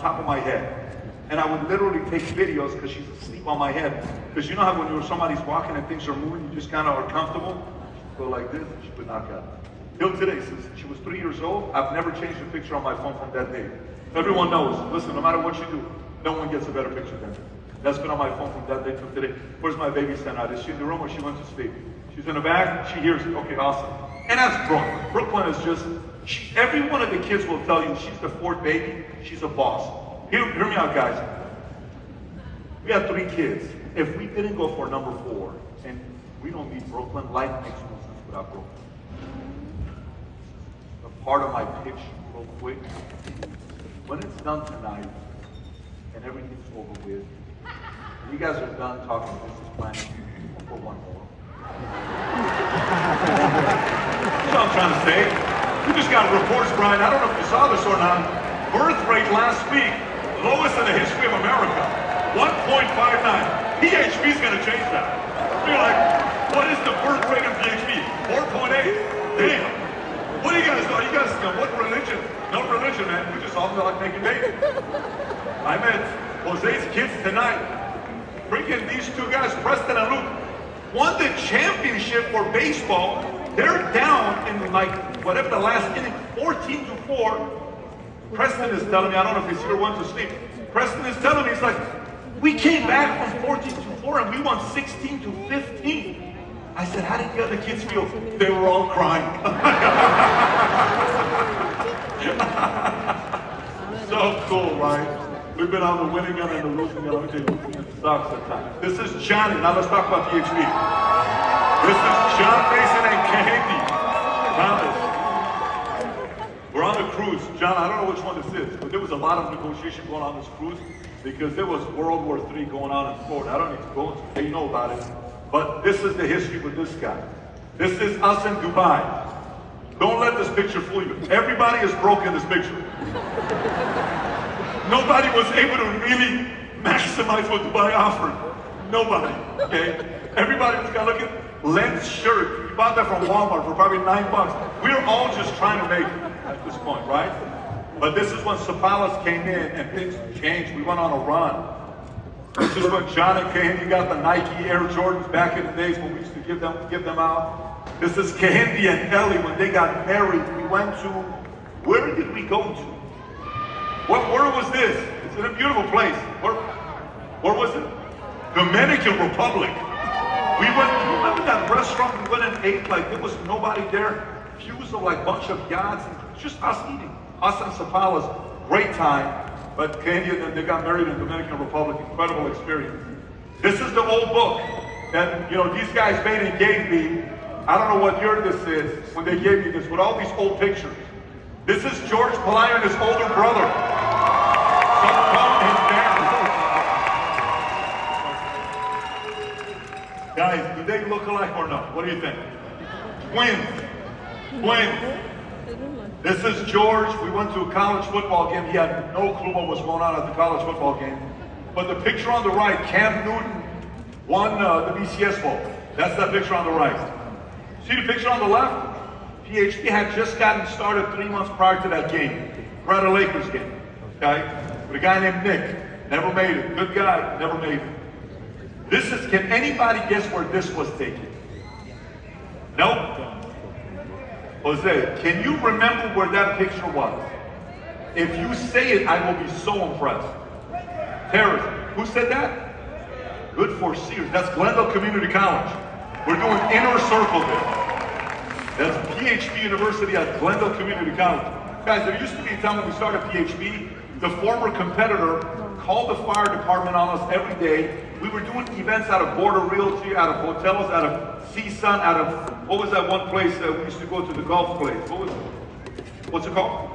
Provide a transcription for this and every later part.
top of my head. And I would literally take videos because she's asleep on my head. Because you know how when somebody's walking and things are moving, you just kind of are comfortable? She'd go like this, and she would knock out. Till today, since she was 3 years old, I've never changed a picture on my phone from that day. Everyone knows, listen, no matter what you do, no one gets a better picture than me. That's been on my phone from that day till today. Where's my baby Senna? Is she in the room or she went to sleep? She's in the back, she hears it. Okay, awesome. And that's Brooklyn. Brooklyn is just, every one of the kids will tell you she's the fourth baby, she's a boss. Hear me out, guys. We have 3 kids. If we didn't go for number 4, and we don't need Brooklyn, life makes no sense without Brooklyn. A part of my pitch, real quick. When it's done tonight, and everything's over with, you guys are done talking business planning for one more. That's what I'm trying to say. We just got reports, Brian. I don't know if you saw this or not. Birth rate last week, lowest in the history of America. 1.59. PHP is going to change that. You're like, what is the birth rate of PHP? 4.8. Damn. What do you guys know? You guys know what religion? No religion, man. We just all feel like making babies. I met Jose's kids tonight. Freaking these 2 guys, Preston and Luke, won the championship for baseball. They're down in like whatever the last inning, 14-4. Preston is telling me, I don't know if he's here or went to sleep. Preston is telling me, he's like, we came back from 14-4 and we won 16-15. I said, how did the other kids feel? They were all crying. So cool, right? We've been on the winning end and the losing end. Let me tell you, losing end sucks at times. This is Johnny. Now let's talk about PHP. This is John Mason and Kahindi Thomas. We're on a cruise. John, I don't know which one this is, but there was a lot of negotiation going on this cruise because there was World War III going on in Florida. I don't need to go into it. They know about it. But this is the history with this guy. This is us in Dubai. Don't let this picture fool you. Everybody is broke in this picture. Nobody was able to really maximize what Dubai offered. Nobody, okay? Everybody was got looking Lens shirt. You bought that from Walmart for probably $9. We're all just trying to make it at this point, right? But this is when Sapalas came in and things changed. We went on a run. This is when John and Kahindi got the Nike Air Jordans back in the days when we used to give them out. This is Kahindi and Ellie when they got married. We went to, where did we go to? Where was this? It's in a beautiful place. Where was it? Dominican Republic. We went, do you remember that restaurant we went and ate? Like there was nobody there. Views of like bunch of yachts and just us eating. Us and Sapalas, great time. But Kahindi and they got married in Dominican Republic, incredible experience. This is the old book that, you know, these guys made and gave me. I don't know what year this is when they gave me this, with all these old pictures. This is George Pelayo and his older brother. Guys, do they look alike or no? What do you think? Twins. Twins. This is George. We went to a college football game. He had no clue what was going on at the college football game. But the picture on the right, Cam Newton won the BCS Bowl. That's that picture on the right. See the picture on the left? PHP had just gotten started 3 months prior to that game. We're at a Lakers game, okay? With a guy named Nick. Never made it. Good guy, never made it. This is, can anybody guess where this was taken? Nope. Jose, can you remember where that picture was? If you say it, I will be so impressed. Terrorism. Who said that? Good for Sears. That's Glendale Community College. We're doing inner circle there. That's PHP University at Glendale Community College. Guys, there used to be a time when we started PHP, the former competitor called the fire department on us every day. We were doing events out of Border Realty, out of hotels, out of CSUN, out of, what was that one place that we used to go to, the golf place? What was it? What's it called?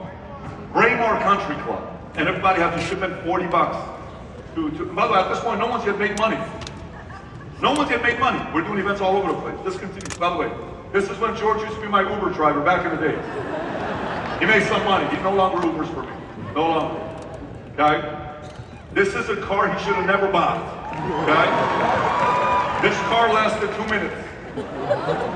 Braemar Country Club. And everybody had to ship in $40. By the way, at this point, no one's yet made money. No one's yet made money. We're doing events all over the place. This continues. By the way, this is when George used to be my Uber driver back in the days. He made some money. He no longer Ubers for me. No longer. Okay? This is a car he should have never bought. Okay? This car lasted 2 minutes.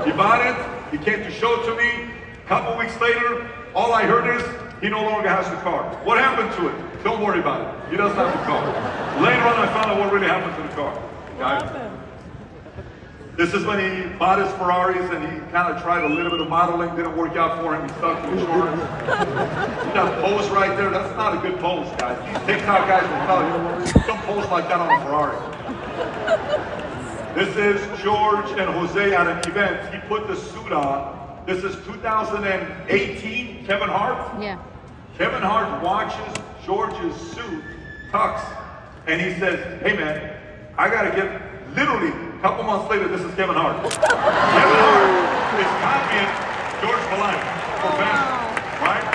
He bought it. He came to show it to me. A couple weeks later, all I heard is he no longer has the car. What happened to it? Don't worry about it. He doesn't have the car. Later on, I found out what really happened to the car. Okay? This is when he bought his Ferraris and he kind of tried a little bit of modeling. Didn't work out for him. He stuck to his shorts. See that pose right there? That's not a good pose, guys. These TikTok guys will tell you, don't pose like that on a Ferrari. This is George and Jose at an event. He put the suit on. This is 2018, Kevin Hart. Yeah. Kevin Hart watches George's suit, tux, and he says, hey man, I gotta get, literally, a couple months later, this is Kevin Hart. Kevin Hart is copying George Malone for fashion, right?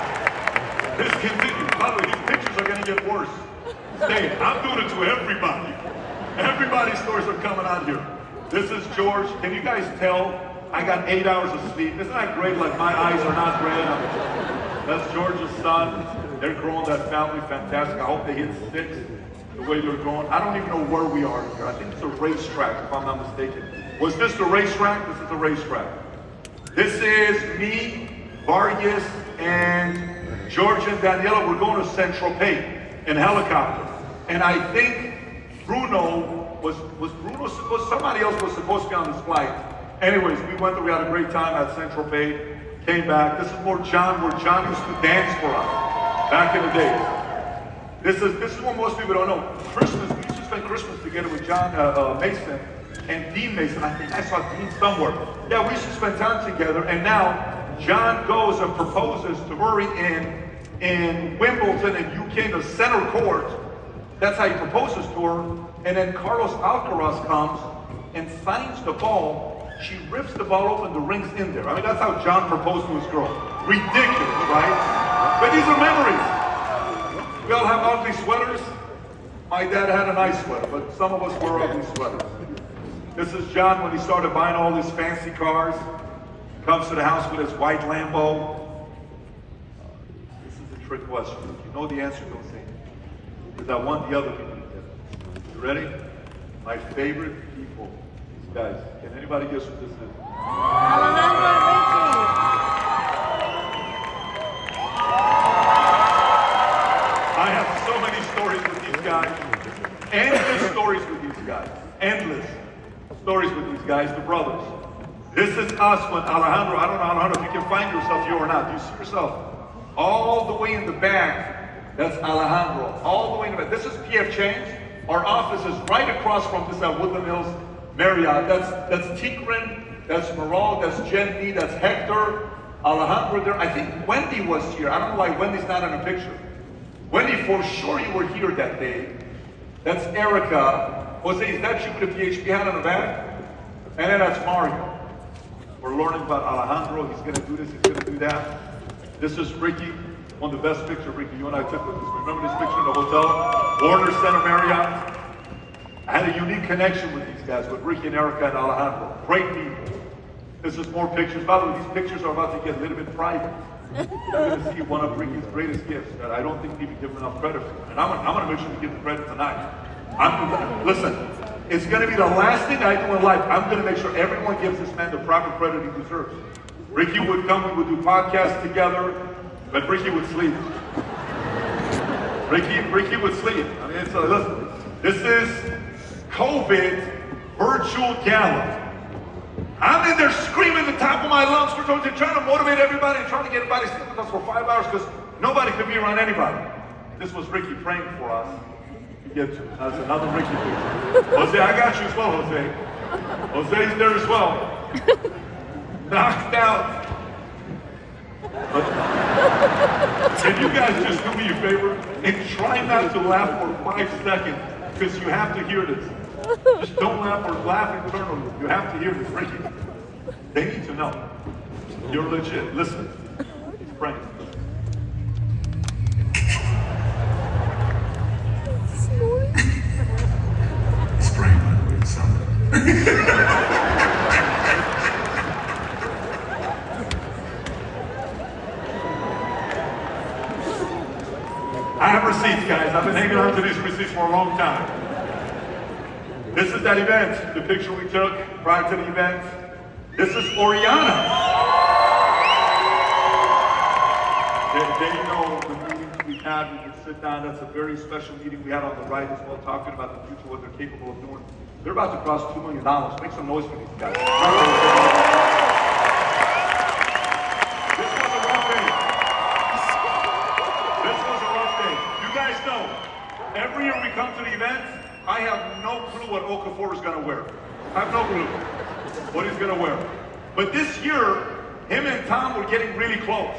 This continues. By the way, these pictures are gonna get worse. Hey, I'm doing it to everybody. Everybody's stories are coming out here. This is George. Can you guys tell I got 8 hours of sleep? Isn't that great? Like my eyes are not red. That's George's son. They're growing that family fantastic. I hope they hit 6 the way they're growing. I don't even know where we are here. I think it's a racetrack, if I'm not mistaken. Was this the racetrack? This is a racetrack. This is me, Vargas, and George and Daniela. We're going to Saint-Tropez in helicopter. And I think Bruno was somebody else was supposed to be on this flight. Anyways, we went there, we had a great time at Saint-Tropez, came back. This is more John, where John used to dance for us back in the days. This is what most people don't know. Christmas, we used to spend Christmas together with John Mason and Dean Mason. I think I saw Dean somewhere. Yeah, we used to spend time together, and now John goes and proposes to her in Wimbledon in UK in the center court. That's how he proposes to her. And then Carlos Alcaraz comes and signs the ball. She rips the ball open, the ring's in there. I mean, that's how John proposed to his girl. Ridiculous, right? But these are memories. We all have ugly sweaters. My dad had a nice sweater, but some of us wear ugly sweaters. This is John when he started buying all these fancy cars. Comes to the house with his white Lambo. This is a trick question. If you know the answer, don't say it. Because I want the other people to get it. You ready? My favorite people, these guys. Can anybody guess what this is? Alejandro and Ricky. I have so many stories with these guys. Endless stories with these guys. Endless stories with these guys, the brothers. This is us when Alejandro, I don't know, Alejandro, if you can find yourself here or not. Do you see yourself? All the way in the back, that's Alejandro. All the way in the back. This is PF Chang's. Our office is right across from this at Woodland Hills Marriott. That's Tikran, that's Maral, that's Jen D, that's Hector, Alejandro there. I think Wendy was here. I don't know why Wendy's not in a picture. Wendy, for sure you were here that day. That's Erica. Jose, is that you with the PHP hat on the back? And then that's Mario. We're learning about Alejandro. He's going to do this, he's going to do that. This is Ricky. One of the best pictures, Ricky, you and I took with this. Remember this picture in the hotel? Warner Center Marriott. I had a unique connection with these guys, with Ricky and Erica and Alejandro. Great people. This is more pictures. By the way, these pictures are about to get a little bit private. You're going to see one of Ricky's greatest gifts that I don't think people give him enough credit for. And I'm going to make sure we give him credit tonight. Listen, it's going to be the last thing I do in life. I'm going to make sure everyone gives this man the proper credit he deserves. Ricky would come, we would do podcasts together, but Ricky would sleep. Ricky would sleep. I mean, listen, this is COVID virtual gala. I'm in there screaming at the top of my lungs for trying to motivate everybody and trying to get everybody to sleep with us for 5 hours because nobody could be around anybody. This was Ricky praying for us to get to. That's another Ricky picture. Jose, I got you as well, Jose. Jose's there as well. Knocked out. But can you guys just do me a favor and try not to laugh for 5 seconds because you have to hear this. Just don't laugh or laugh internally. You have to hear this, Ricky. They need to know. You're legit. Listen. He's praying. He's praying by the way to something. I have receipts, guys. I've been hanging on to these receipts for a long time. This is that event, the picture we took prior to the event. This is Oriana. They know the meetings we had. We could sit down. That's a very special meeting we had on the right as well, talking about the future, what they're capable of doing. They're about to cross $2 million. Make some noise for these guys. This was a rough day. This was a rough day. You guys know, every year we come to the event, I have no clue what Okafor is going to wear. I have no clue what he's going to wear. But this year, him and Tom were getting really close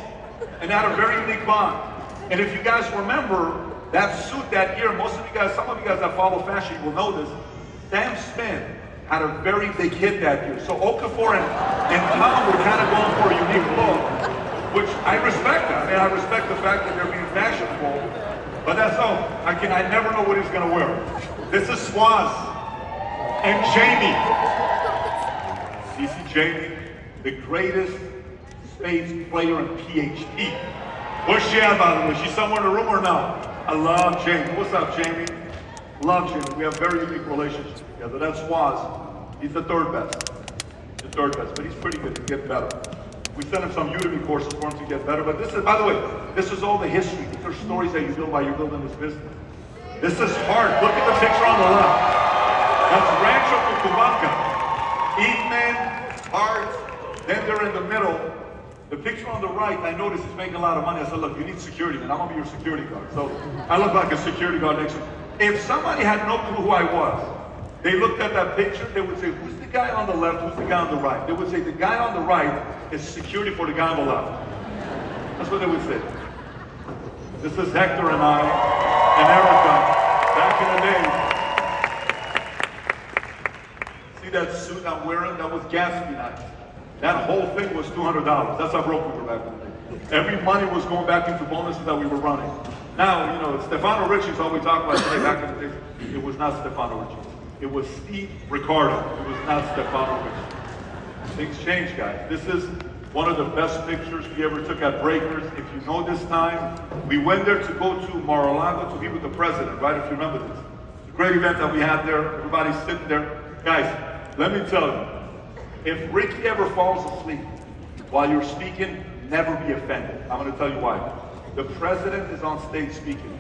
and had a very unique bond. And if you guys remember, that suit that year, most of you guys, some of you guys that follow fashion will know this, Sam Smith had a very big hit that year. So Okafor and Tom were kind of going for a unique look, which I respect that. I mean, I respect the fact that they're being fashionable, but that's all. I never know what he's going to wear. This is Swaz and Jamie. You see Jamie, the greatest spades player in PhD. Where's she at, by the way? She's somewhere in the room or no? I love Jamie. What's up, Jamie? Love Jamie. We have very unique relationships together. That's Swaz. He's the third best. The third best, but he's pretty good. He's getting better. We sent him some Udemy courses for him to get better, but this is, by the way, this is all the history. These are stories that you build while you're building this business. This is hard. Look at the picture on the left. That's Rancho Cucamonga. Eatman, Hart, then they're in the middle. The picture on the right, I noticed he's making a lot of money. I said, look, you need security, man. I'm gonna be your security guard. So I look like a security guard next to him. If somebody had no clue who I was, they looked at that picture, they would say, who's the guy on the left, who's the guy on the right? They would say, the guy on the right is security for the guy on the left. That's what they would say. This is Hector and I, and Erica, back in the day. See that suit I'm wearing? That was Gatsby night. That whole thing was $200. That's how broke we were back in the day. Every money was going back into bonuses that we were running. Now, you know, Stefano Ricci is all we talk about today. Back in the day, it was not Stefano Ricci. It was Steve Ricardo. It was not Stefano Ricci. Things change, guys. This is one of the best pictures we ever took at Breakers. If you know this time, we went there to go to Mar-a-Lago to be with the president, right? If you remember this. It's a great event that we had there. Everybody's sitting there. Guys, let me tell you, if Ricky ever falls asleep while you're speaking, never be offended. I'm going to tell you why. The president is on stage speaking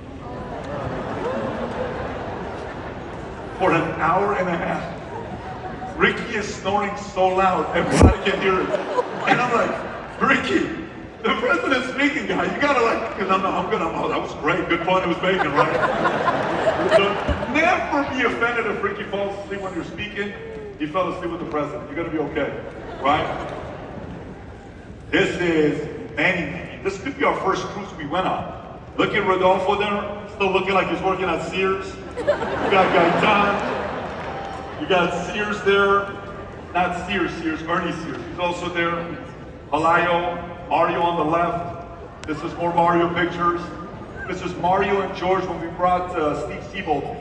for an hour and a half. Ricky is snoring so loud, everybody can hear it. And I'm like, Ricky, the president's speaking, guy. You gotta like, because oh, that was great. Good point he was making, right? So never be offended if Ricky falls asleep when you're speaking. He fell asleep with the president. You're gonna be okay, right? This is Manny. This could be our first cruise we went on. Look at Rodolfo there, still looking like he's working at Sears. You got Gaitan. You got Sears there. Not Sears, Ernie Sears. He's also there. Palayo, Mario on the left. This is more Mario pictures. This is Mario and George when we brought Steve Siebold.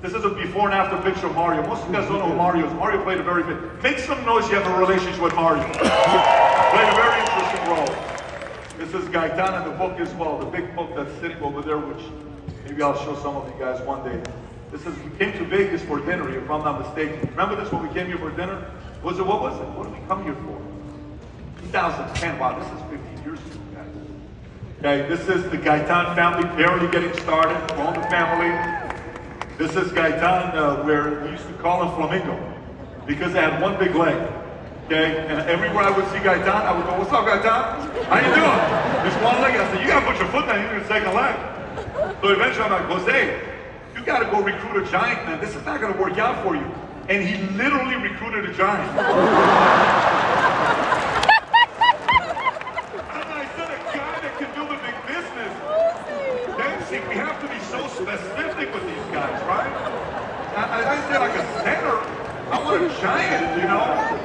This is a before and after picture of Mario. Most of you guys don't know who Mario is. Mario played a very big, make some noise you have a relationship with Mario. Played a very interesting role. This is Gaitan in the book as well, the big book that's sitting over there, which maybe I'll show some of you guys one day. This is, we came to Vegas for dinner, if I'm not mistaken. Remember this when we came here for dinner? What was it? What did we come here for? 2010, wow, this is 15 years ago, guys. Okay, this is the Gaitan family barely getting started, all the family. This is Gaitan, where we used to call him Flamingo, because they had one big leg. Okay, and everywhere I would see Gaitan, I would go, what's up, Gaitan? How you doing? This one leg, I said, you gotta put your foot down, you need a second leg. So eventually I'm like, Jose, you gotta go recruit a giant, man. This is not gonna work out for you. And he literally recruited a giant. And I said, a guy that can build a big business. Then see, we have to be so specific with these guys, right? I say like a center. I want a giant, you know?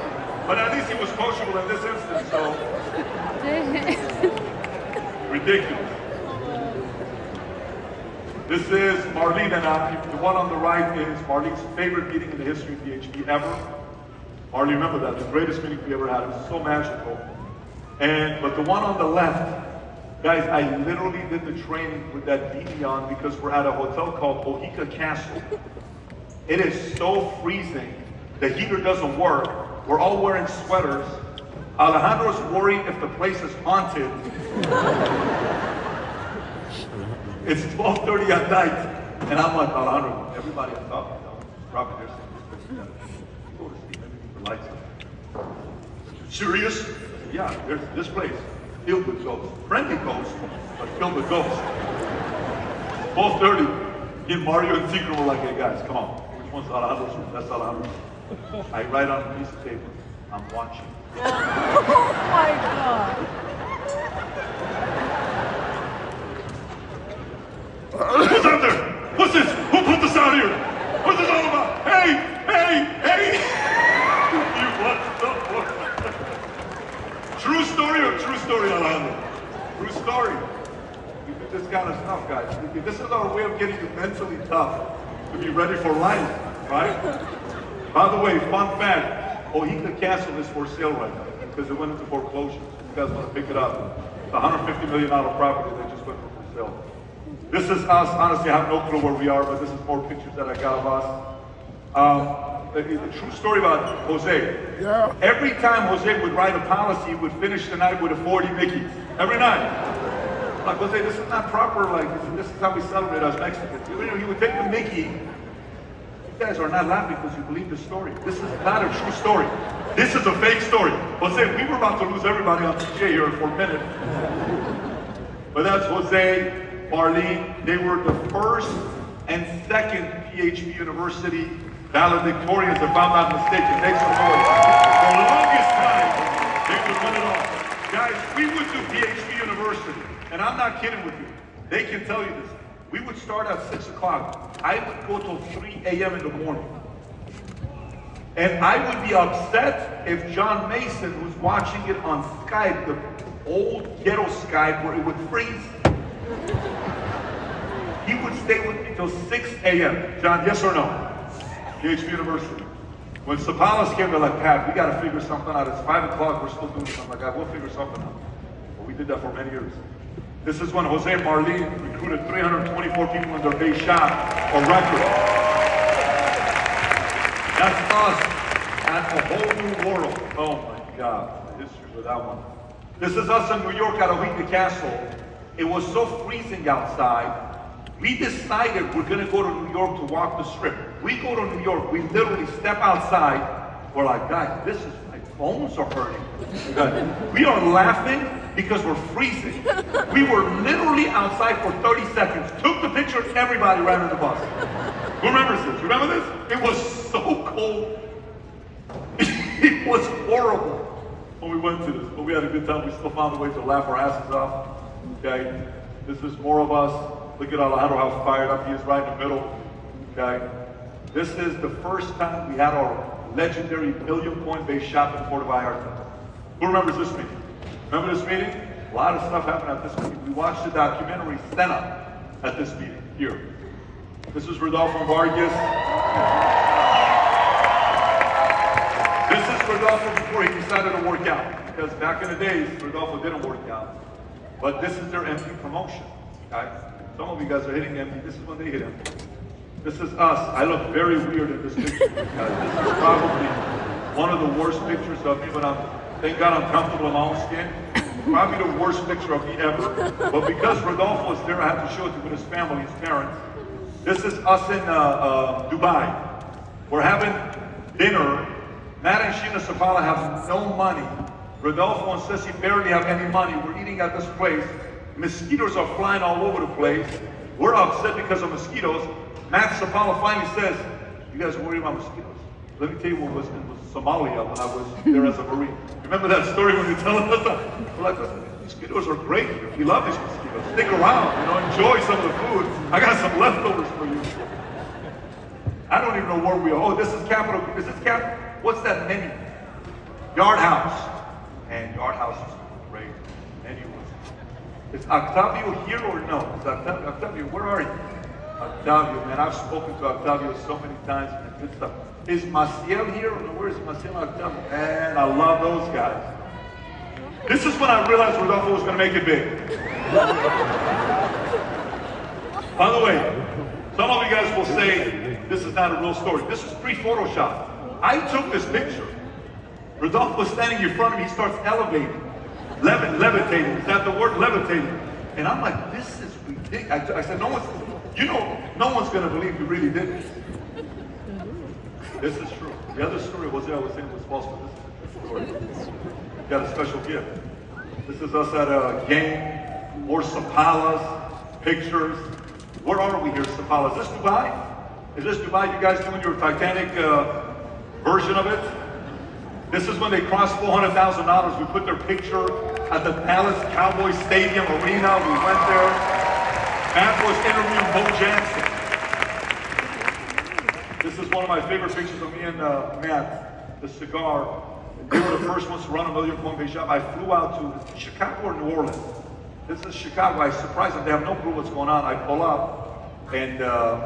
But at least he was coachable in this instance, so. Ridiculous. This is Marlene and I. The one on the right is Marlene's favorite meeting in the history of PhD ever. Marlene, remember that, the greatest meeting we ever had. It was so magical. But the one on the left, guys, I literally did the training with that beanie on because we're at a hotel called Mojica Castle. It is so freezing. The heater doesn't work. We're all wearing sweaters. Alejandro's worried if the place is haunted. It's 12:30 at night, and I'm like, Alejandro, everybody I'm talking to, probably there's go to sleep, maybe keep the lights on. Serious? Yeah, there's this place filled with ghosts. Friendly ghosts, but filled with ghosts. 12:30, me and Mario and Tigre were like, hey guys, come on. Which one's Alejandro's room? That's Alejandro's room. I write on a piece of paper, I'm watching. Oh my God. Who's out there? What's this? Who put this out here? What's this all about? Hey, hey, hey! You what the fuck? True story or true story, Alejandro? True story. We do this kind of stuff, guys. This is our way of getting you mentally tough to be ready for life, right? By the way, fun fact, Mojica Castle is for sale right now because it went into foreclosure. You guys want to pick it up. It's a $150 million property that just went for sale. This is us. Honestly, I have no clue where we are, but this is more pictures that I got of us. A true story about Jose. Yeah. Every time Jose would write a policy, he would finish the night with a 40 Mickey. Every night. Like, Jose, this is not proper. Like, this is how we celebrate as Mexicans. You know, he would take the Mickey. You guys are not laughing because you believe the story. This is not a true story. This is a fake story. Jose, we were about to lose everybody on TJ here for a minute. But that's Jose, Marlene. They were the first and second PHP University valedictorians, if I'm not mistaken. Make some noise. For the longest time, they would win it all. Guys, we went to PHP University, and I'm not kidding with you. They can tell you this. We would start at 6 o'clock. I would go till 3 a.m. in the morning. And I would be upset if John Mason, who's watching it on Skype, the old ghetto Skype where it would freeze, he would stay with me till 6 a.m. John, yes or no? PHP University. When Sapalas came, they're like, Pat, we got to figure something out. It's 5 o'clock, we're still doing something. I'm like, we'll figure something out. Well, we did that for many years. This is when Jose and Marlene recruited 324 people in their base shop, a record. That's us at a whole new world. Oh my God, the history of that one. This is us in New York at Mojica Castle. It was so freezing outside. We decided we're gonna go to New York to walk the strip. We go to New York, we literally step outside. We're like, guys, this is, my bones are hurting. We are laughing because we're freezing. We were literally outside for 30 seconds, took the picture, everybody ran in the bus. Who remembers this? Remember this? It was so cold. It was horrible when we went to this, but we had a good time. We still found a way to laugh our asses off. Okay, this is more of us. Look at Alejandro, how fired up he is right in the middle. Okay, this is the first time we had our legendary million-point base shop in Puerto Vallarta. Who remembers this meeting? Remember this meeting? A lot of stuff happened at this meeting. We watched the documentary Senna at this meeting here. This is Rodolfo Vargas. This is Rodolfo before he decided to work out. Because back in the days, Rodolfo didn't work out. But this is their MP promotion. Okay? Some of you guys are hitting MP. This is when they hit him. This is us. I look very weird in this picture, guys. This is probably one of the worst pictures of me, but thank God I'm comfortable in my own skin. Probably the worst picture of me ever. But because Rodolfo is there, I have to show it to you with his family, his parents. This is us in Dubai. We're having dinner. Matt and Sheena Sapala have no money. Rodolfo and Ceci barely have any money. We're eating at this place. Mosquitoes are flying all over the place. We're upset because of mosquitoes. Matt Sapala finally says, you guys are worried about mosquitoes? Let me tell you what was in Somalia when I was there as a Marine. Remember that story when you're telling us that? We're like, listen, these mosquitoes are great here. We love these mosquitoes. Stick around, enjoy some of the food. I got some leftovers for you. I don't even know where we are. Oh, this is Capitol. Is this what's that menu? Yard House. And Yard House is great. Menu was. Is Octavio here or no? Is Octavio, where are you? Octavio, man, I've spoken to Octavio so many times, man, good stuff. Is Maciel here? Where is Maciel and Octavio? Man, I love those guys. This is when I realized Rodolfo was going to make it big. By the way, some of you guys will say, this is not a real story. This is pre-Photoshop. I took this picture. Rodolfo was standing in front of me, he starts elevating. Levitating, is that the word? Levitating. And I'm like, this is I said, no one's going to believe you really did this. This is true. The other story was I was saying was false, but this is the story. Got a special gift. This is us at a game, more Sapalas, pictures. Where are we here, Sapala? Is this Dubai? Is this Dubai? You guys doing your Titanic version of it? This is when they crossed $400,000. We put their picture at the Dallas Cowboys Stadium Arena. We went there. Matt was interviewing Bo Jackson. This is one of my favorite pictures of me and Matt, the cigar. They were the first ones to run a $1 million point base shop. I flew out to Chicago or New Orleans. This is Chicago. I surprised them. They have no clue what's going on. I pull up, and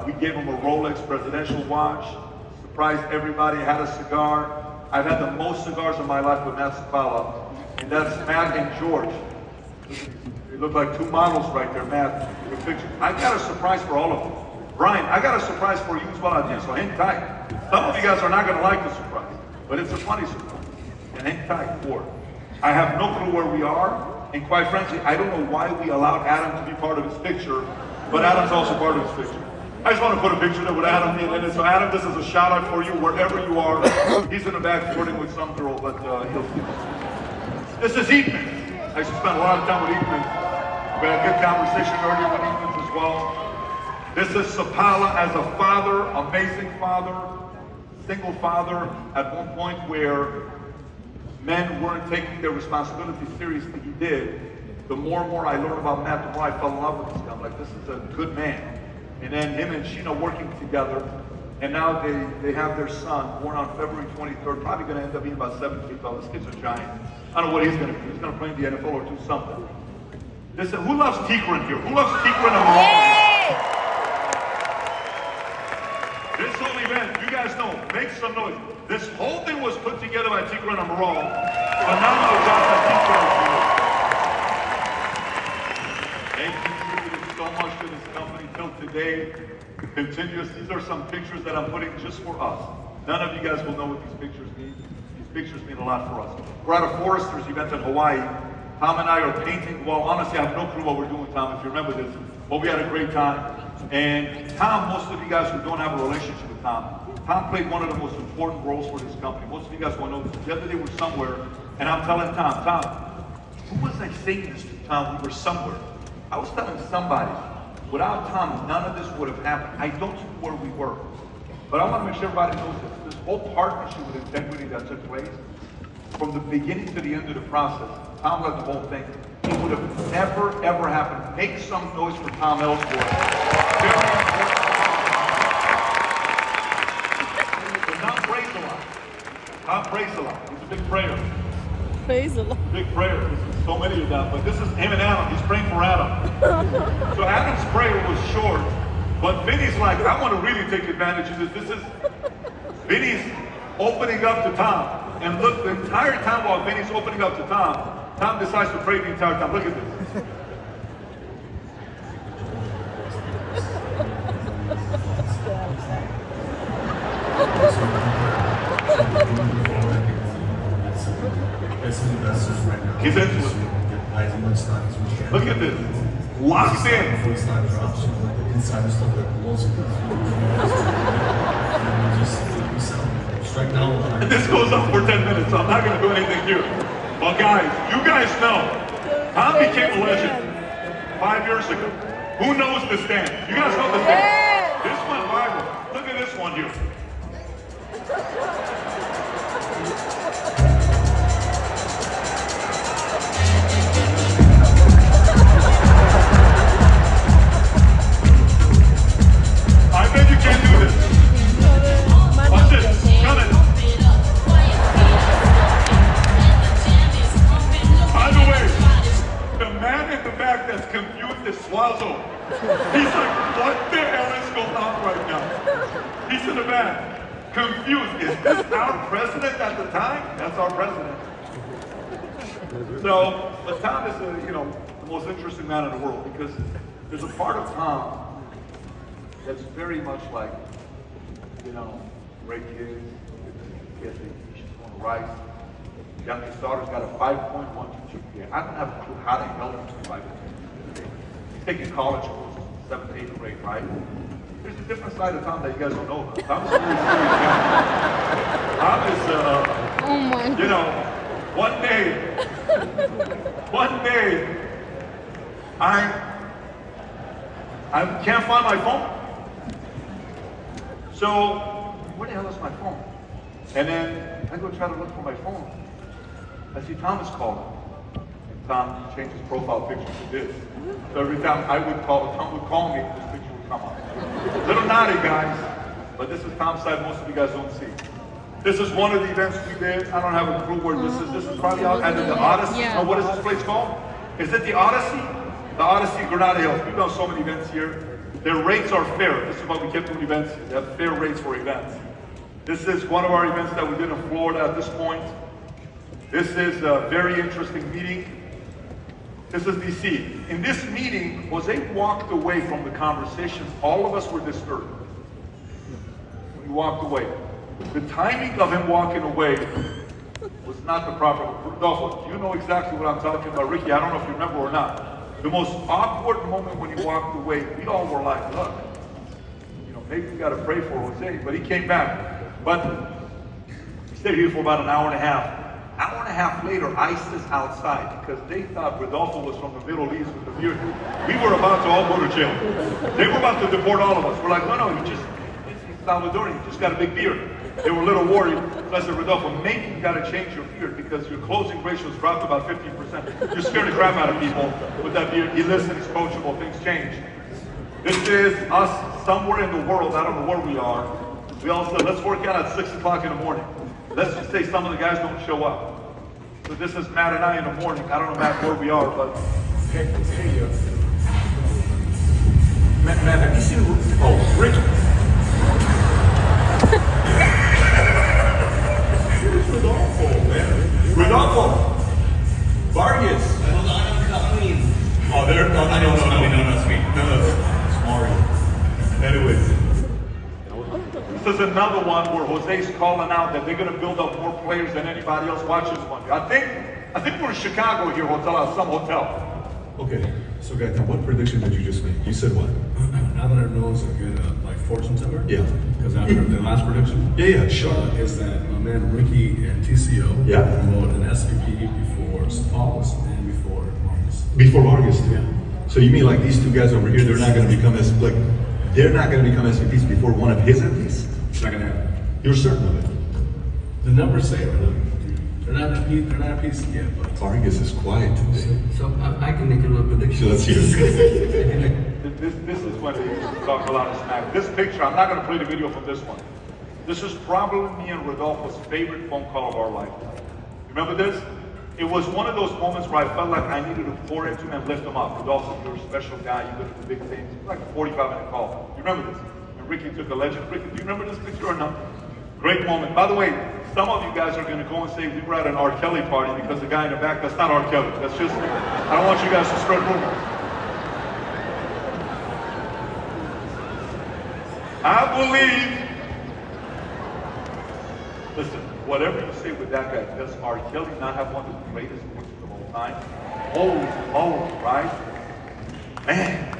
we gave them a Rolex presidential watch. Surprised everybody. Had a cigar. I've had the most cigars in my life with Matt Sapala, and that's Matt and George. They look like two models right there, Matt. Good picture. I got a surprise for all of them. Brian, I got a surprise for you as well out there, so hang tight. Some of you guys are not going to like the surprise, but it's a funny surprise. And hang tight for it. I have no clue where we are, and quite frankly, I don't know why we allowed Adam to be part of his picture, but Adam's also part of his picture. I just want to put a picture there with Adam in it. So Adam, this is a shout out for you wherever you are. He's in the back flirting with some girl, but he'll see. This is Eatman. I spent a lot of time with Eatman. We had a good conversation earlier with Eatman as well. This is Sapala as a father, amazing father, single father at one point where men weren't taking their responsibility seriously. He did. The more and more I learned about Matt, the more I fell in love with this guy. I'm like, this is a good man. And then him and Sheena working together, and now they have their son, born on February 23rd, probably going to end up being about 7 feet tall. This kid's a giant. I don't know what he's going to be. He's going to play in the NFL or do something. Listen, who loves Tikran here? Who loves Tikran and Maral? This whole event, you guys know, make some noise. This whole thing was put together by Tikran and Maral. Phenomenal job by Tikran. They contributed so much to this company till today. Continuous. These are some pictures that I'm putting just for us. None of you guys will know what these pictures mean. These pictures mean a lot for us. We're at a Foresters event in Hawaii. Tom and I are painting. Well, honestly, I have no clue what we're doing, Tom, if you remember this. But we had a great time. And Tom, most of you guys who don't have a relationship with Tom played one of the most important roles for this company. Most of you guys want to know this. The other day we were somewhere, and I'm telling Tom, who was I saying this to, Tom? We were somewhere. I was telling somebody, without Tom, none of this would have happened. I don't know where we were. But I want to make sure everybody knows this. This whole partnership with integrity that took place, from the beginning to the end of the process, Tom led the whole thing. It would have never, ever happened. Make some noise for Tom Ellsworth. Very important. So Tom prays a lot. Tom prays a lot. It's a big prayer. Praise the Lord. Big prayer. There's so many of them. But this is him and Adam. He's praying for Adam. So Adam's prayer was short, but Vinny's like, I want to really take advantage of this. This is Vinny's opening up to Tom. And look, the entire time while Vinny's opening up to Tom, Tom decides to pray the entire time. Look at this. He's into it. Look at this. Locked in. And this goes on for 10 minutes, so I'm not going to do anything here. But guys, you guys know, Tom became a legend 5 years ago. Who knows this dance? You guys know this dance? This went viral. Look at this one here. I bet you can't do this. Watch this. Coming. By the way, the man in the back that's confused is Swazo. He's like, what the hell is going on right now? He's in the back, confused. Is this our president at the time? That's our president. So, but Tom is the most interesting man in the world because there's a part of Tom that's very much like, great kids, she's going to Rice. Youngest daughter's got a 5.12 GPA. I don't have a clue how the hell you do 5.12. He's taking college courses. 7th, 8th grade, right? There's a different side of Tom that you guys don't know about. Tom's a very serious guy. Tom is, Oh my you know, one day, I can't find my phone. So, where the hell is my phone? And then I go try to look for my phone. I see Thomas calling. And Tom changed his profile picture to this. So every time I would call, Tom would call me, this picture would come up. Little naughty guys, but this is Tom's side most of you guys don't see. This is one of the events we did. I don't have a clue where this is. This is probably out at the Odyssey. Yeah. No, what is this place called? Is it the Odyssey? The Odyssey, Granada Hills. We've done so many events here. Their rates are fair. This is why we kept doing events. They have fair rates for events. This is one of our events that we did in Florida at this point. This is a very interesting meeting. This is DC. In this meeting, Jose walked away from the conversations. All of us were disturbed. He walked away. The timing of him walking away was not the proper. Rodolfo, you know exactly what I'm talking about. Ricky, I don't know if you remember or not. The most awkward moment when he walked away, we all were like, look, you know, maybe we got to pray for Jose, but he came back. But he stayed here for about an hour and a half. Hour and a half later, ICE is outside because they thought Rodolfo was from the Middle East with the beard. We were about to all go to jail. They were about to deport all of us. We're like, no, he's Salvadorian, he just got a big beard. They were a little worried. So I said, Rodolfo, maybe you got to change your beard because your closing ratio's dropped about 15%. You're scaring the crap out of people with that beard. He listens, he's coachable, things change. This is us somewhere in the world, I don't know where we are. We all said, let's work out at 6 o'clock in the morning. Let's just say some of the guys don't show up. So this is Matt and I in the morning. I don't know, Matt, where we are, but... Matt, have you seen... Oh, Ricky. Rodolfo, man. Rodolfo. Vargas. Hold on, I'm coming. Oh, there. No, it's me. No, it's Mario. Anyways. This is another one where Jose's calling out that they're going to build up more players than anybody else. Watch this one. I think we're in Chicago here, some hotel. Okay, so guys, now what prediction did you just make? You said what? Now that I know it's a good fortune teller. Yeah. Because after the last prediction. Yeah, sure. Is that my man Ricky and TCO. Yeah. Promote an SVP before August and before August. Before August, yeah. So you mean like these two guys over here? They're not going to become SVPs before one of his MPs? It's not gonna happen. You're certain of it? The numbers say it. They're not a piece yet, but. Vargas is quiet today. So I can make a little prediction. So let's hear it. This is when they talk a lot of smack. This picture, I'm not going to play the video from this one. This is probably me and Rodolfo's favorite phone call of our lifetime. Remember this? It was one of those moments where I felt like I needed to pour into him and lift him up. Rodolfo, you're a special guy. You look at the big things. It was like a 45-minute call. You remember this? And Ricky took a legend. Ricky, do you remember this picture or not? Great moment. By the way, some of you guys are going to go and say we were at an R. Kelly party because the guy in the back, that's not R. Kelly. That's just, I don't want you guys to spread rumors. I believe, listen, whatever you say with that guy, does R. Kelly not have one of the greatest voices of all time? Holy moly, right? Man,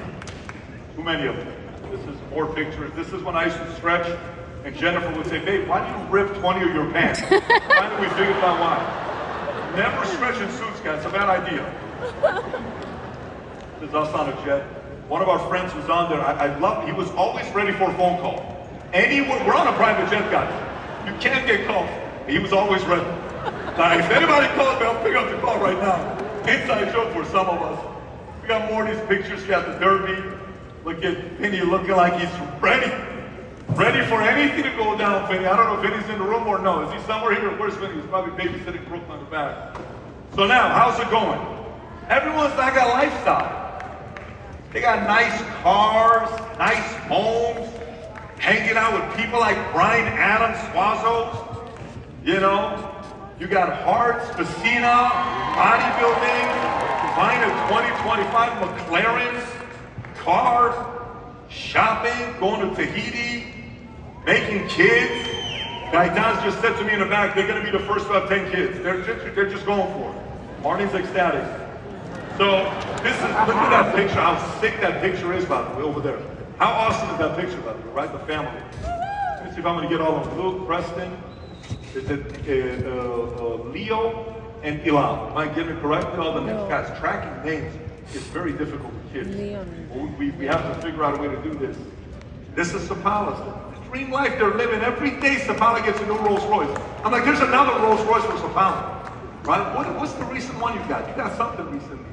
too many of them. This is more pictures. This is when I used to stretch, and Jennifer would say, babe, why do you rip 20 of your pants? Finally, we figured out why. Never stretch in suits, guys. It's a bad idea. This is us on a jet. One of our friends was on there. I love, he was always ready for a phone call. We're on a private jet, guys. You can't get called. He was always ready. Now, if anybody calls me, I'll pick up the call right now. Inside joke for some of us. We got more of these pictures. We got the Derby. Look at Vinny looking like he's ready. Ready for anything to go down, Vinny. I don't know if Vinny's in the room or no. Is he somewhere here? Where's Vinny? He's probably babysitting Brooklyn in the back. So now, how's it going? Everyone's like a lifestyle. They got nice cars, nice homes, hanging out with people like Brian Adams, Suazo. You know, you got Hearts, Piscina, bodybuilding, buying a 2025 McLaren, car, shopping, going to Tahiti, making kids. Gaitan's just said to me in the back, they're going to be the first to have 10 kids. They're just going for it. Marnie's ecstatic. So this is, look at that picture, how sick that picture is, by the way, over there. How awesome is that picture, by the way, right? The family. Let me see if I'm gonna get all of them. Luke, Preston, is it Leo, and Ilan. Am I getting it correct? All the names, No. guys, tracking names is very difficult for kids. Leon. We have to figure out a way to do this. This is Sapala's. The dream life they're living. Every day Sapala gets a new Rolls Royce. I'm like, there's another Rolls Royce for Sapala. Right? What's the recent one you got? You got something recently.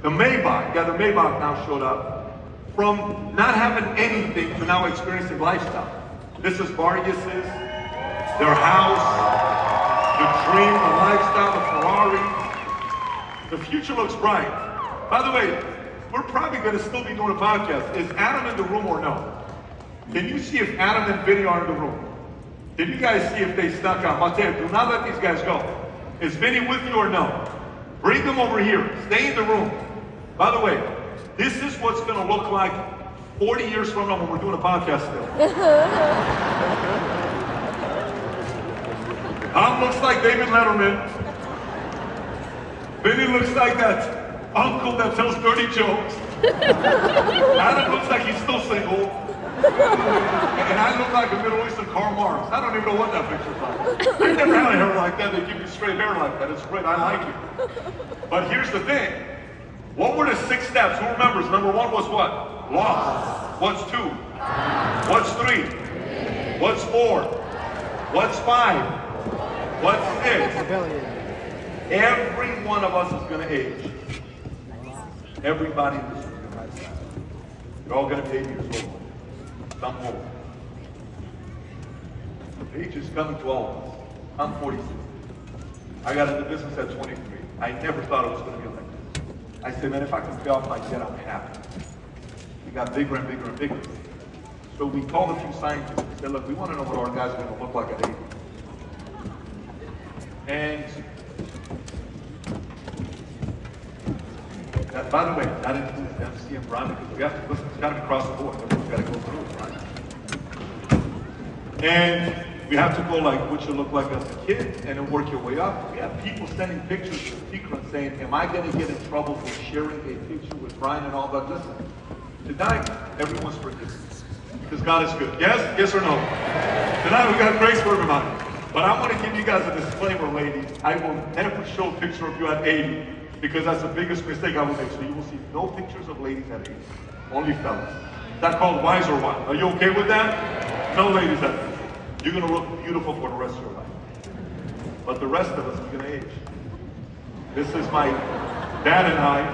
The Maybach. Yeah, the Maybach now showed up. From not having anything to now experiencing lifestyle. This is Vargas's, their house, the dream, the lifestyle, the Ferrari. The future looks bright. By the way, we're probably going to still be doing a podcast. Is Adam in the room or no? Can you see if Adam and Vinny are in the room? Did you guys see if they snuck out? Mateo, do not let these guys go. Is Vinny with you or no? Bring them over here. Stay in the room. By the way, this is what's going to look like 40 years from now when we're doing a podcast still. Tom looks like David Letterman. Vinny looks like that uncle that tells dirty jokes. Adam looks like he's still single. And I look like a Middle Eastern Karl Marx. I don't even know what that picture's like. I never had a hair like that. They give you straight hair like that. It's great. I like it. But here's the thing. What were the 6 steps? Who remembers? Number 1 was what? Lost. What's 2? What's 3? What's 4? What's 5? What's 6? Every one of us is going to age. Everybody in this room is going to age. You're all going to be 80 years old. Some more. Age is coming to all of us. I'm 46. I got into business at 23. I never thought it was going to be like this. I said, man, if I can pay off my debt, I'm happy. We got bigger and bigger and bigger. So we called a few scientists and said, look, we want to know what our guys are going to look like at 80. And that, by the way, that includes MC and Brian, because we have to listen, it's got to be across the board. Everyone's got to go through it, right? And we have to go like what you look like as a kid, and then work your way up. We have people sending pictures to Tikran saying, am I going to get in trouble for sharing a picture with Brian and all that? Listen, tonight, everyone's forgiven. Because God is good. Yes? Yes or no? Tonight we got grace for everybody. But I want to give you guys a disclaimer, ladies. I will never show a picture of you at 80, because that's the biggest mistake I will make. So you will see no pictures of ladies at 80. Only fellas. Is that called wise or what? Are you okay with that? No ladies at 80. You're going to look beautiful for the rest of your life. But the rest of us are going to age. This is my dad and I.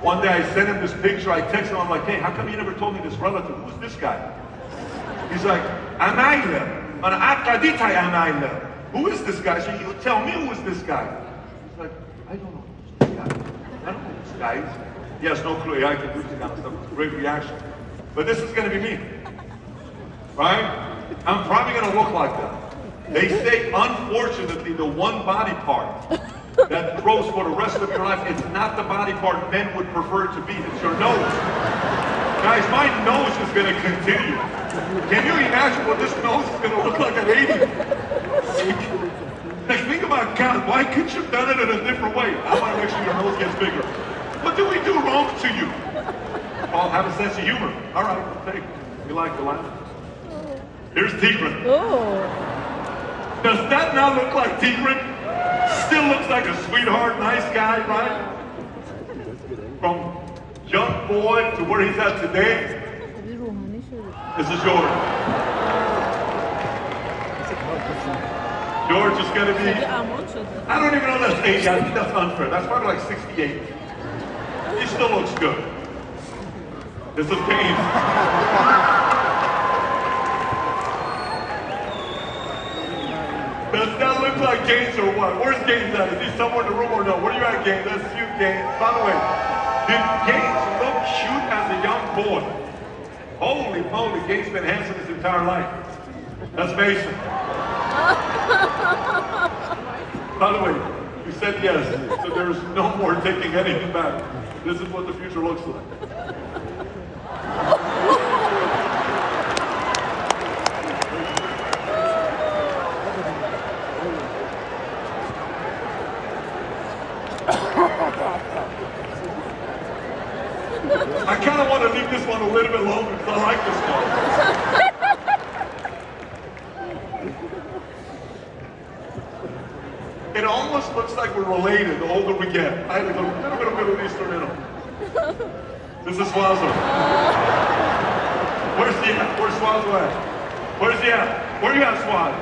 One day I sent him this picture. I texted him. I'm like, hey, how come you never told me this relative? Who's this guy? He's like, Amaila. Who is this guy? So you tell me who is this guy? He's like, I don't know who's this guy. I don't know who this guy is. He has no clue. I can do this kind of stuff. It's a great reaction. But this is going to be me. Right? I'm probably going to look like that. They say, unfortunately, the one body part that grows for the rest of your life, it's not the body part men would prefer to be. It's your nose. Guys, my nose is going to continue. Can you imagine what this nose is going to look like at 80? Like, think about God. Why couldn't you have done it in a different way? I want to make sure your nose gets bigger. What do we do wrong to you? Paul, have a sense of humor. All right, I'll take it. You like the line? Here's Tigran. Oh. Does that not look like Tigran? Still looks like a sweetheart, nice guy, right? From young boy to where he's at today. This is George. George is going to be, I don't even know if that's 80. I think that's unfair. That's probably like 68. He still looks good. This is Gaines. Does that look like Gaines or what? Where's Gaines at? Is he somewhere in the room or no? Where are you at, Gaines? That's you, Gaines. By the way, did Gaines look cute as a young boy? Holy moly, Gaines been handsome his entire life. That's Mason. By the way, you said yes, so there's no more taking anything back. This is what the future looks like. almost looks like we're related the older we get. I have a little bit of Middle Eastern in him. This is Swazo. Where's he at? Where's Swazo at? Where's he at? Where you at, Swaz?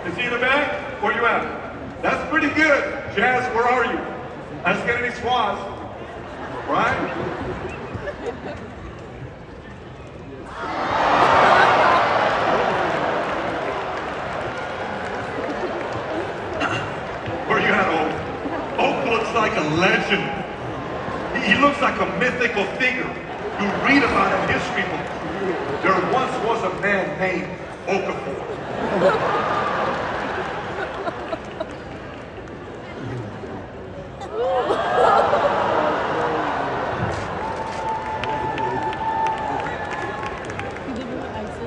Is he in the back? Where you at? That's pretty good. Jazz, where are you? Let's get any Swaz. Right? Where you at, Oak? Oak looks like a legend. He looks like a mythical figure. You read about him in history books. There once was a man named Okafor.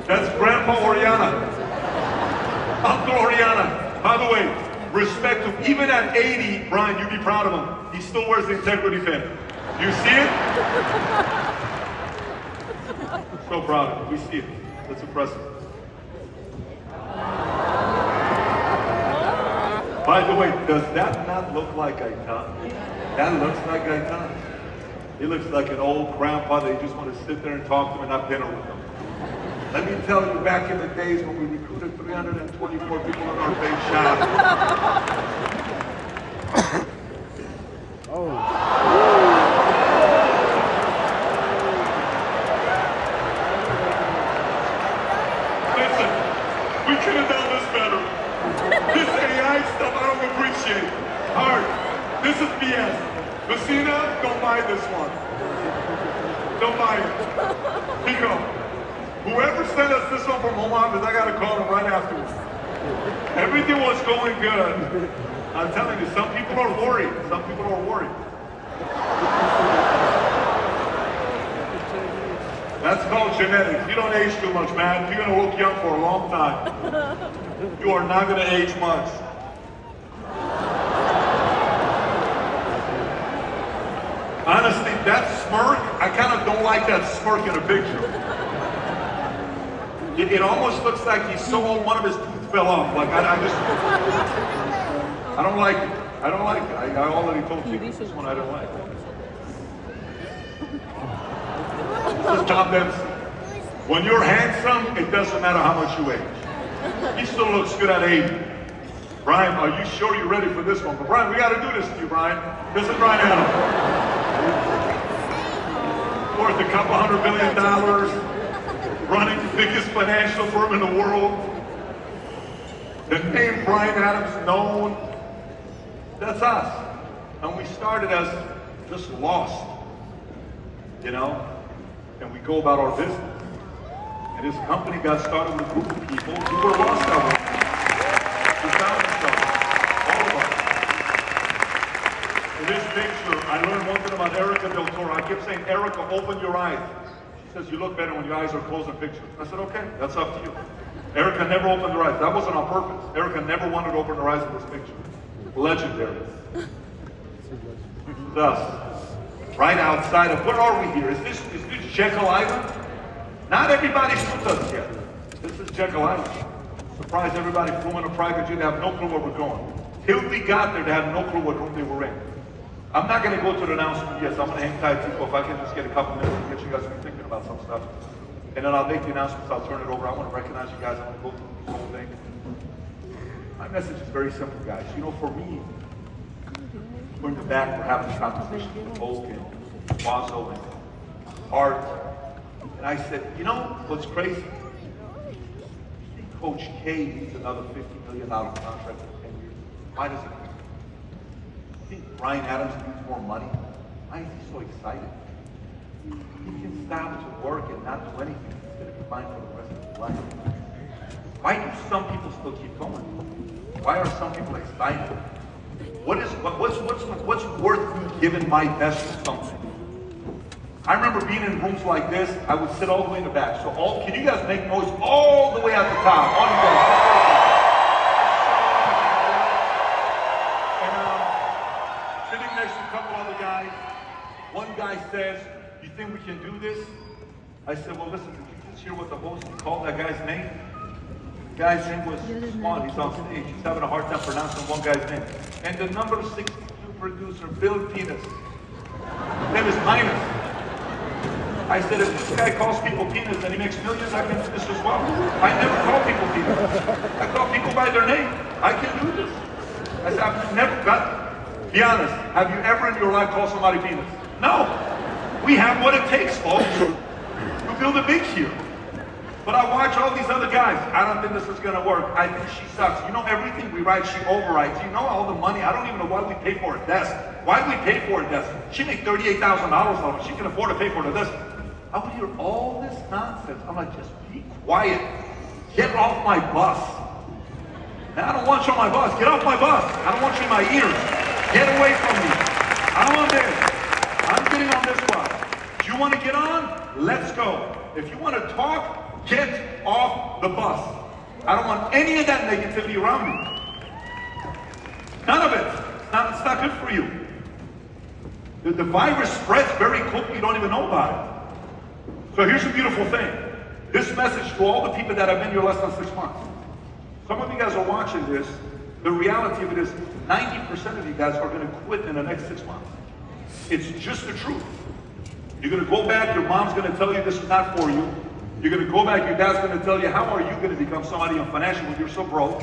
That's Grandpa Oriana. Uncle Oriana. By the way, respect to even at 80, Brian, you'd be proud of him. He still wears the integrity pin. You see it? So proud of him. We see it. That's impressive. By the way, does that not look like Gaetan? That looks like Gaetan. He looks like an old grandpa that you just want to sit there and talk to him and have dinner with him. Let me tell you, back in the days when we recruited 324 people in our big shop. Listen, we could have done this better. This AI stuff I don't appreciate. Hard. This is BS. Messina, don't buy this one. Don't buy it. Pico. Whoever sent us this one from home office, I gotta call him right afterwards. Everything was going good. I'm telling you, some people are worried. Some people are worried. That's called genetics. You don't age too much, man. You're gonna look young for a long time. You are not gonna age much. Honestly, that smirk, I kind of don't like that smirk in a picture. It almost looks like he's so old one of his teeth fell off. Like, I don't like it. I don't like it. I already told you this one I don't like. This is Tom Dempsey. When you're handsome, it doesn't matter how much you age. He still looks good at 80. Brian, are you sure you're ready for this one? But Brian, we got to do this to you, Brian. This is Brian Adams. Worth a couple $100 billion. Running the biggest financial firm in the world. The name Brian Adams known. That's us. And we started as just lost, you know? And we go about our business. And this company got started with a group of people who were lost that way. We found themselves, all of us. In this picture, I learned one thing about Erica Del Toro. I kept saying, Erica, open your eyes. She says, you look better when your eyes are closed in pictures. I said, okay, that's up to you. Erica never opened her eyes. That wasn't on purpose. Erica never wanted to open her eyes in this picture. Legendary. This is us. Right outside of, where are we here? Is this Jekyll Island? Not everybody's with us yet. This is Jekyll Island. Surprised everybody flew in a private jet, they have no clue where we're going. Till we got there, they had no clue what room they were in. I'm not going to go to the announcement. Yes, I'm going to hang tight, Tico. If I can just get a couple minutes to get you guys thinking about some stuff. And then I'll make the announcements, I'll turn it over. I want to recognize you guys. I want to go through this whole thing. My message is very simple, guys. You know, for me, we're in the back, we're having a conversation with Volkan, Wazo, and Art. And I said, you know what's crazy? You think Coach K needs another $50 million contract for 10 years? Why does he? You think Brian Adams needs more money? Why is he so excited? He can stop to work and not do anything. He's going to be fine for the rest of his life. Why do some people still keep going? Why are some people excited? What's worth me giving my best to something? I remember being in rooms like this. I would sit all the way in the back. So can you guys make noise all the way at the top? All you guys. And sitting next to a couple other guys, one guy says, "You think we can do this?" I said, "Well, listen, did you just hear what the host called that guy's name?" Guy's name was Swan. He's on stage. He's having a hard time pronouncing one guy's name. And the number 62 producer, Bill Penis. His name is Minus. I said, if this guy calls people penis and he makes millions, I can do this as well. I never call people penis. I call people by their name. I can do this. I said, I've never got, be honest, have you ever in your life called somebody penis? No. We have what it takes, folks, to build a big here. But I watch all these other guys. I don't think this is gonna work. I think she sucks. You know, everything we write, she overwrites. You know all the money. I don't even know why we pay for a desk. Why do we pay for a desk? She made $38,000 on it. She can afford to pay for the desk. I would hear all this nonsense. I'm like, just be quiet. Get off my bus. And I don't want you on my bus. Get off my bus. I don't want you in my ears. Get away from me. I'm on this. I'm getting on this bus. Do you want to get on? Let's go. If you want to talk, get off the bus. I don't want any of that negativity around me. None of it. It's not good for you. The virus spreads very quickly. You don't even know about it. So here's the beautiful thing. This message to all the people that have been here less than 6 months. Some of you guys are watching this. The reality of it is 90% of you guys are going to quit in the next 6 months. It's just the truth. You're going to go back. Your mom's going to tell you this is not for you. You're going to go back, your dad's going to tell you, how are you going to become somebody in financial when you're so broke?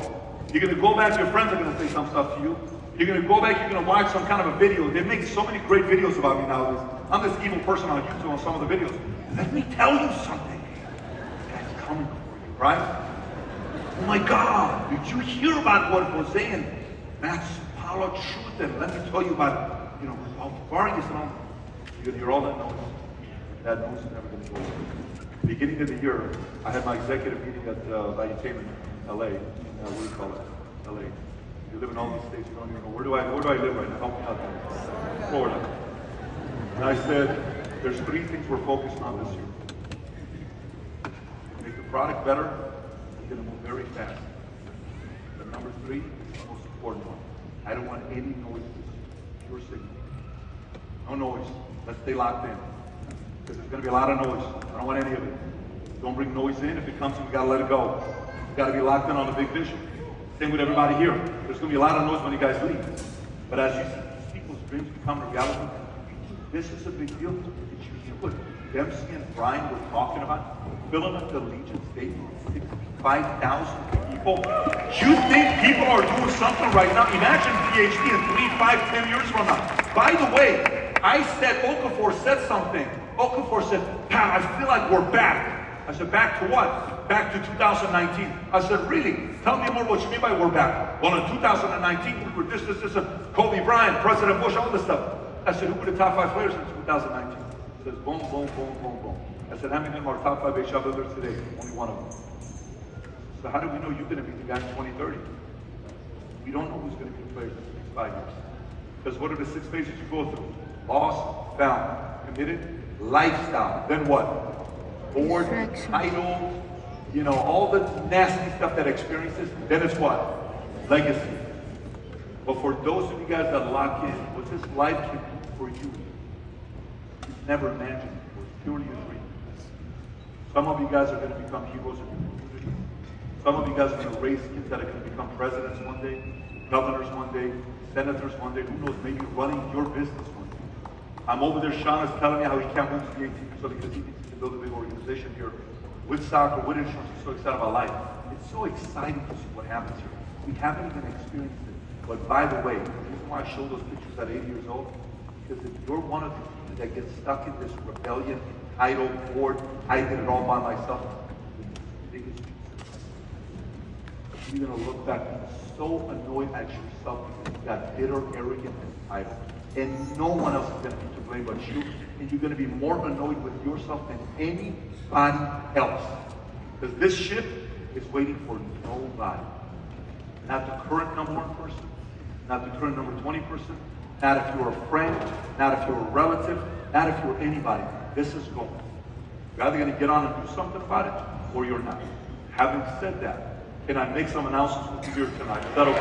You're going to go back, your friends are going to say some stuff to you. You're going to go back, you're going to watch some kind of a video. They make so many great videos about me nowadays. I'm this evil person on YouTube on some of the videos. Let me tell you something. That's coming for you, right? Oh my God, did you hear about what Jose and Max Paula Truth? Let me tell you about, how Vargas and all. You're going to hear all that noise. That noise is never going to go away. Beginning of the year, I had my executive meeting at Valuetainment in LA. What do you call it? LA. You live in all these states, you don't even know. Where do I live right now? Help me out there. Florida. And I said, there's 3 things we're focused on this year. Make the product better, we're going to move very fast. But number 3 is the most important one. I don't want any noises. Pure signal. No noise. Let's stay locked in. Because there's going to be a lot of noise. I don't want any of it. Don't bring noise in. If it comes in, we got to let it go. We got to be locked in on the big vision. Same with everybody here. There's going to be a lot of noise when you guys leave. But as you see these people's dreams become a reality, this is a big deal. Did you hear what Dempsey and Brian were talking about? Filling up the Legion Stadium with 65,000 people. You think people are doing something right now? Imagine PhD in 3, 5, 10 years from now. By the way, I said, Okafor said something. Okafor said, Pat, I feel like we're back. I said, back to what? Back to 2019. I said, really? Tell me more what you mean by we're back. Well, in 2019, we were this, Kobe Bryant, President Bush, all this stuff. I said, who were the top 5 players in 2019? He says, boom, boom, boom, boom, boom. I said, how many of them are top 5 HL builders today? Only one of them. So how do we know you're going to be the guy in 2030? We don't know who's going to be the players in the next 5 years. Because what are the 6 phases you go through? Lost, found, committed, lifestyle. Then what? Board, title, all the nasty stuff that experiences. Then it's what? Legacy. But for those of you guys that lock in, what this life can do for you, you've never imagined before. It's purely a dream. Some of you guys are going to become heroes in your community. Some of you guys are going to raise kids that are going to become presidents one day, governors one day, senators one day, who knows, maybe running your business one day. I'm over there, Sean is telling me how he can't wait to be 18 years old because he thinks he can build a big organization here with soccer, with insurance. He's so excited about life. It's so exciting to see what happens here. We haven't even experienced it. But by the way, the reason why I show those pictures at 80 years old, because if you're one of the people that gets stuck in this rebellion, entitled, bored, I did it all by myself, the biggest you're going to look back and be so annoyed at yourself because you got bitter, arrogant, and entitled. And no one else is going to be to blame but you. And you're going to be more annoyed with yourself than anybody else. Because this ship is waiting for nobody. Not the current number 1 person, not the current number 20 person, not if you're a friend, not if you're a relative, not if you're anybody. This is going. You're either going to get on and do something about it, or you're not. Having said that, can I make some announcements with you here tonight? Is that okay?